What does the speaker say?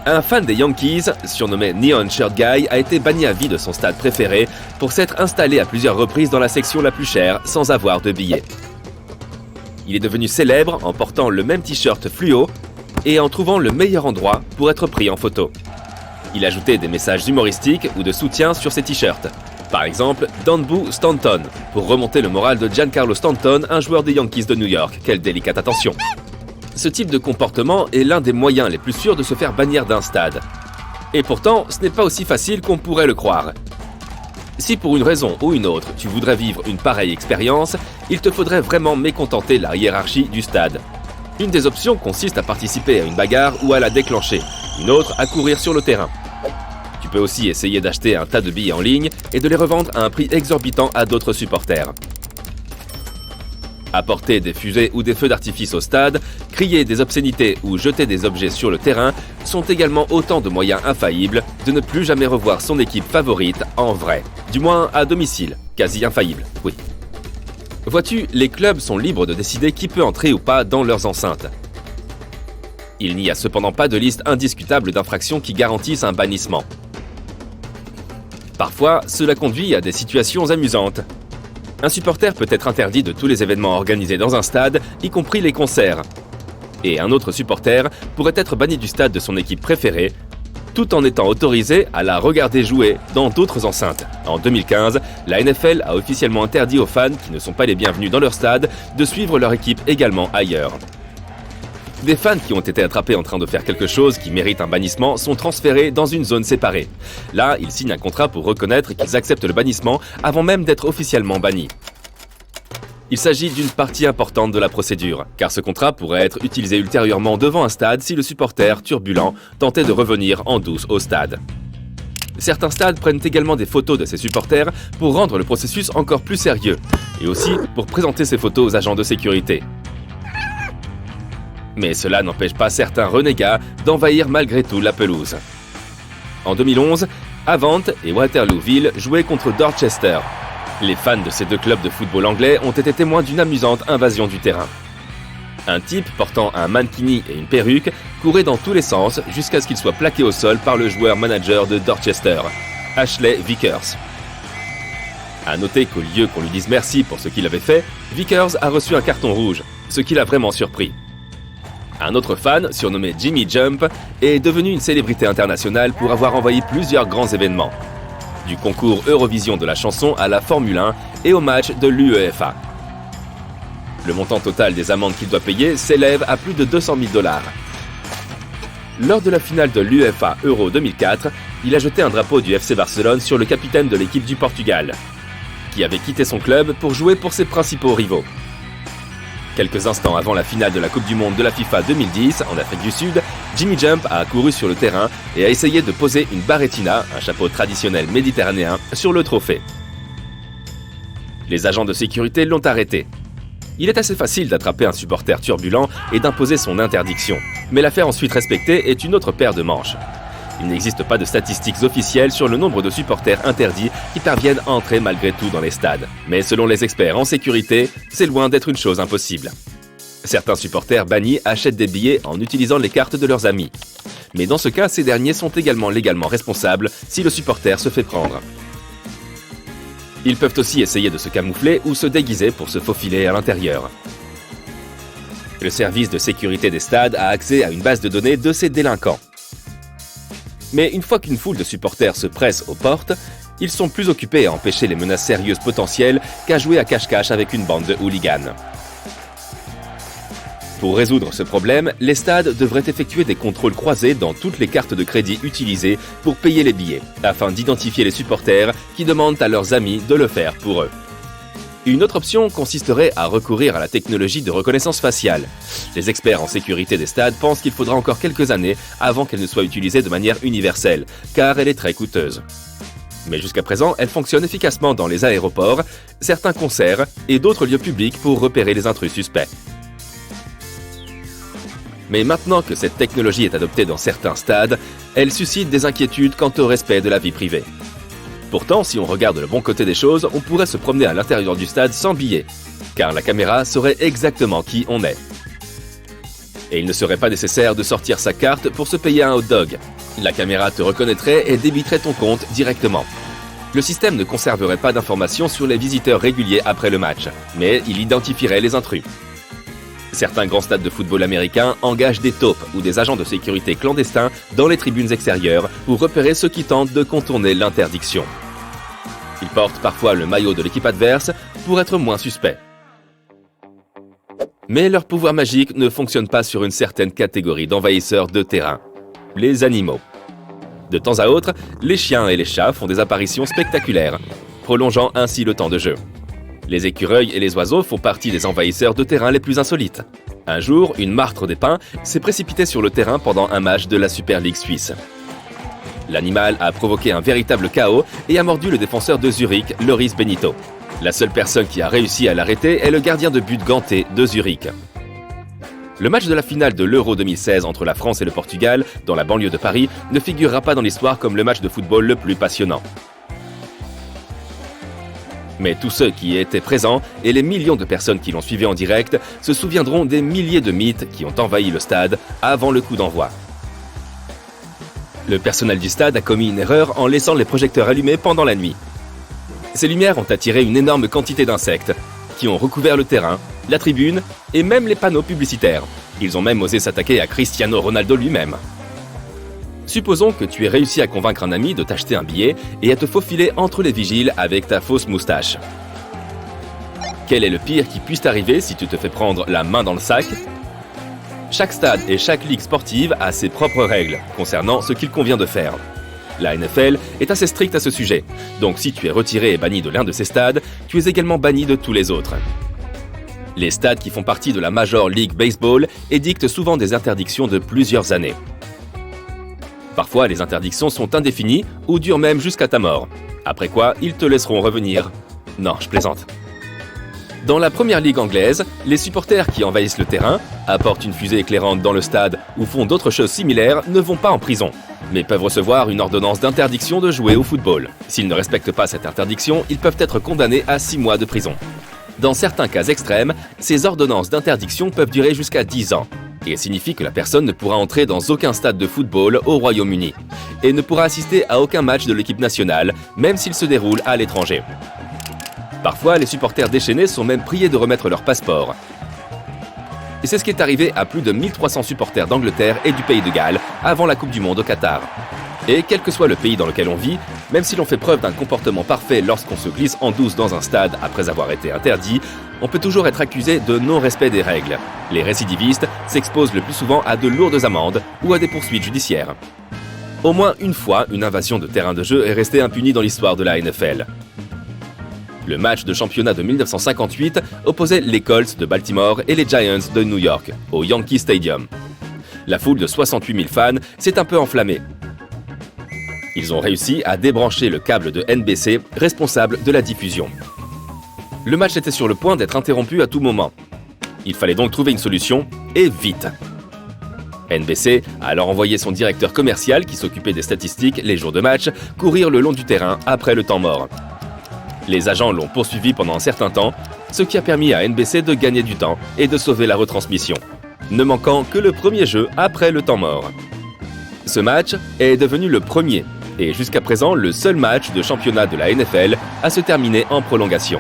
Un fan des Yankees, surnommé Neon Shirt Guy, a été banni à vie de son stade préféré pour s'être installé à plusieurs reprises dans la section la plus chère sans avoir de billets. Il est devenu célèbre en portant le même t-shirt fluo et en trouvant le meilleur endroit pour être pris en photo. Il ajoutait des messages humoristiques ou de soutien sur ses t-shirts. Par exemple, Don't Boo Stanton, pour remonter le moral de Giancarlo Stanton, un joueur des Yankees de New York. Quelle délicate attention! Ce type de comportement est l'un des moyens les plus sûrs de se faire bannir d'un stade. Et pourtant, ce n'est pas aussi facile qu'on pourrait le croire. Si pour une raison ou une autre, tu voudrais vivre une pareille expérience, il te faudrait vraiment mécontenter la hiérarchie du stade. Une des options consiste à participer à une bagarre ou à la déclencher, une autre à courir sur le terrain. Tu peux aussi essayer d'acheter un tas de billets en ligne et de les revendre à un prix exorbitant à d'autres supporters. Apporter des fusées ou des feux d'artifice au stade, crier des obscénités ou jeter des objets sur le terrain sont également autant de moyens infaillibles de ne plus jamais revoir son équipe favorite en vrai. Du moins à domicile, quasi infaillible, oui. Vois-tu, les clubs sont libres de décider qui peut entrer ou pas dans leurs enceintes. Il n'y a cependant pas de liste indiscutable d'infractions qui garantissent un bannissement. Parfois, cela conduit à des situations amusantes. Un supporter peut être interdit de tous les événements organisés dans un stade, y compris les concerts. Et un autre supporter pourrait être banni du stade de son équipe préférée, tout en étant autorisé à la regarder jouer dans d'autres enceintes. En 2015, la NFL a officiellement interdit aux fans qui ne sont pas les bienvenus dans leur stade de suivre leur équipe également ailleurs. Des fans qui ont été attrapés en train de faire quelque chose qui mérite un bannissement sont transférés dans une zone séparée. Là, ils signent un contrat pour reconnaître qu'ils acceptent le bannissement avant même d'être officiellement bannis. Il s'agit d'une partie importante de la procédure, car ce contrat pourrait être utilisé ultérieurement devant un stade si le supporter turbulent tentait de revenir en douce au stade. Certains stades prennent également des photos de ces supporters pour rendre le processus encore plus sérieux, et aussi pour présenter ces photos aux agents de sécurité. Mais cela n'empêche pas certains renégats d'envahir malgré tout la pelouse. En 2011, Avant et Waterlooville jouaient contre Dorchester. Les fans de ces deux clubs de football anglais ont été témoins d'une amusante invasion du terrain. Un type portant un mankini et une perruque courait dans tous les sens jusqu'à ce qu'il soit plaqué au sol par le joueur-manager de Dorchester, Ashley Vickers. À noter qu'au lieu qu'on lui dise merci pour ce qu'il avait fait, Vickers a reçu un carton rouge, ce qui l'a vraiment surpris. Un autre fan, surnommé Jimmy Jump, est devenu une célébrité internationale pour avoir envahi plusieurs grands événements. Du concours Eurovision de la chanson à la Formule 1 et au match de l'UEFA. Le montant total des amendes qu'il doit payer s'élève à plus de 200 000 $. Lors de la finale de l'UEFA Euro 2004, il a jeté un drapeau du FC Barcelone sur le capitaine de l'équipe du Portugal, qui avait quitté son club pour jouer pour ses principaux rivaux. Quelques instants avant la finale de la Coupe du Monde de la FIFA 2010 en Afrique du Sud, Jimmy Jump a accouru sur le terrain et a essayé de poser une barretina, un chapeau traditionnel méditerranéen, sur le trophée. Les agents de sécurité l'ont arrêté. Il est assez facile d'attraper un supporter turbulent et d'imposer son interdiction, mais la faire ensuite respecter est une autre paire de manches. Il n'existe pas de statistiques officielles sur le nombre de supporters interdits qui parviennent à entrer malgré tout dans les stades. Mais selon les experts en sécurité, c'est loin d'être une chose impossible. Certains supporters bannis achètent des billets en utilisant les cartes de leurs amis. Mais dans ce cas, ces derniers sont également légalement responsables si le supporter se fait prendre. Ils peuvent aussi essayer de se camoufler ou se déguiser pour se faufiler à l'intérieur. Le service de sécurité des stades a accès à une base de données de ces délinquants. Mais une fois qu'une foule de supporters se presse aux portes, ils sont plus occupés à empêcher les menaces sérieuses potentielles qu'à jouer à cache-cache avec une bande de hooligans. Pour résoudre ce problème, les stades devraient effectuer des contrôles croisés dans toutes les cartes de crédit utilisées pour payer les billets, afin d'identifier les supporters qui demandent à leurs amis de le faire pour eux. Une autre option consisterait à recourir à la technologie de reconnaissance faciale. Les experts en sécurité des stades pensent qu'il faudra encore quelques années avant qu'elle ne soit utilisée de manière universelle, car elle est très coûteuse. Mais jusqu'à présent, elle fonctionne efficacement dans les aéroports, certains concerts et d'autres lieux publics pour repérer les intrus suspects. Mais maintenant que cette technologie est adoptée dans certains stades, elle suscite des inquiétudes quant au respect de la vie privée. Pourtant, si on regarde le bon côté des choses, on pourrait se promener à l'intérieur du stade sans billet, car la caméra saurait exactement qui on est. Et il ne serait pas nécessaire de sortir sa carte pour se payer un hot dog. La caméra te reconnaîtrait et débiterait ton compte directement. Le système ne conserverait pas d'informations sur les visiteurs réguliers après le match, mais il identifierait les intrus. Certains grands stades de football américains engagent des taupes ou des agents de sécurité clandestins dans les tribunes extérieures pour repérer ceux qui tentent de contourner l'interdiction. Ils portent parfois le maillot de l'équipe adverse pour être moins suspects. Mais leur pouvoir magique ne fonctionne pas sur une certaine catégorie d'envahisseurs de terrain, les animaux. De temps à autre, les chiens et les chats font des apparitions spectaculaires, prolongeant ainsi le temps de jeu. Les écureuils et les oiseaux font partie des envahisseurs de terrain les plus insolites. Un jour, une martre des pins s'est précipitée sur le terrain pendant un match de la Super League suisse. L'animal a provoqué un véritable chaos et a mordu le défenseur de Zurich, Loris Benito. La seule personne qui a réussi à l'arrêter est le gardien de but ganté de Zurich. Le match de la finale de l'Euro 2016 entre la France et le Portugal, dans la banlieue de Paris, ne figurera pas dans l'histoire comme le match de football le plus passionnant. Mais tous ceux qui y étaient présents et les millions de personnes qui l'ont suivi en direct se souviendront des milliers de mythes qui ont envahi le stade avant le coup d'envoi. Le personnel du stade a commis une erreur en laissant les projecteurs allumés pendant la nuit. Ces lumières ont attiré une énorme quantité d'insectes qui ont recouvert le terrain, la tribune et même les panneaux publicitaires. Ils ont même osé s'attaquer à Cristiano Ronaldo lui-même. Supposons que tu aies réussi à convaincre un ami de t'acheter un billet et à te faufiler entre les vigiles avec ta fausse moustache. Quel est le pire qui puisse t'arriver si tu te fais prendre la main dans le sac ? Chaque stade et chaque ligue sportive a ses propres règles concernant ce qu'il convient de faire. La NFL est assez stricte à ce sujet, donc si tu es retiré et banni de l'un de ces stades, tu es également banni de tous les autres. Les stades qui font partie de la Major League Baseball édictent souvent des interdictions de plusieurs années. Parfois, les interdictions sont indéfinies ou durent même jusqu'à ta mort. Après quoi, ils te laisseront revenir. Non, je plaisante. Dans la première ligue anglaise, les supporters qui envahissent le terrain, apportent une fusée éclairante dans le stade ou font d'autres choses similaires ne vont pas en prison, mais peuvent recevoir une ordonnance d'interdiction de jouer au football. S'ils ne respectent pas cette interdiction, ils peuvent être condamnés à 6 mois de prison. Dans certains cas extrêmes, ces ordonnances d'interdiction peuvent durer jusqu'à 10 ans. Et signifie que la personne ne pourra entrer dans aucun stade de football au Royaume-Uni et ne pourra assister à aucun match de l'équipe nationale, même s'il se déroule à l'étranger. Parfois, les supporters déchaînés sont même priés de remettre leur passeport. Et c'est ce qui est arrivé à plus de 1300 supporters d'Angleterre et du Pays de Galles avant la Coupe du Monde au Qatar. Et quel que soit le pays dans lequel on vit, même si l'on fait preuve d'un comportement parfait lorsqu'on se glisse en douce dans un stade après avoir été interdit, on peut toujours être accusé de non-respect des règles. Les récidivistes s'exposent le plus souvent à de lourdes amendes ou à des poursuites judiciaires. Au moins une fois, une invasion de terrain de jeu est restée impunie dans l'histoire de la NFL. Le match de championnat de 1958 opposait les Colts de Baltimore et les Giants de New York, au Yankee Stadium. La foule de 68 000 fans s'est un peu enflammée. Ils ont réussi à débrancher le câble de NBC responsable de la diffusion. Le match était sur le point d'être interrompu à tout moment. Il fallait donc trouver une solution, et vite. NBC a alors envoyé son directeur commercial, qui s'occupait des statistiques les jours de match, courir le long du terrain après le temps mort. Les agents l'ont poursuivi pendant un certain temps, ce qui a permis à NBC de gagner du temps et de sauver la retransmission, ne manquant que le premier jeu après le temps mort. Ce match est devenu le premier et jusqu'à présent le seul match de championnat de la NFL à se terminer en prolongation.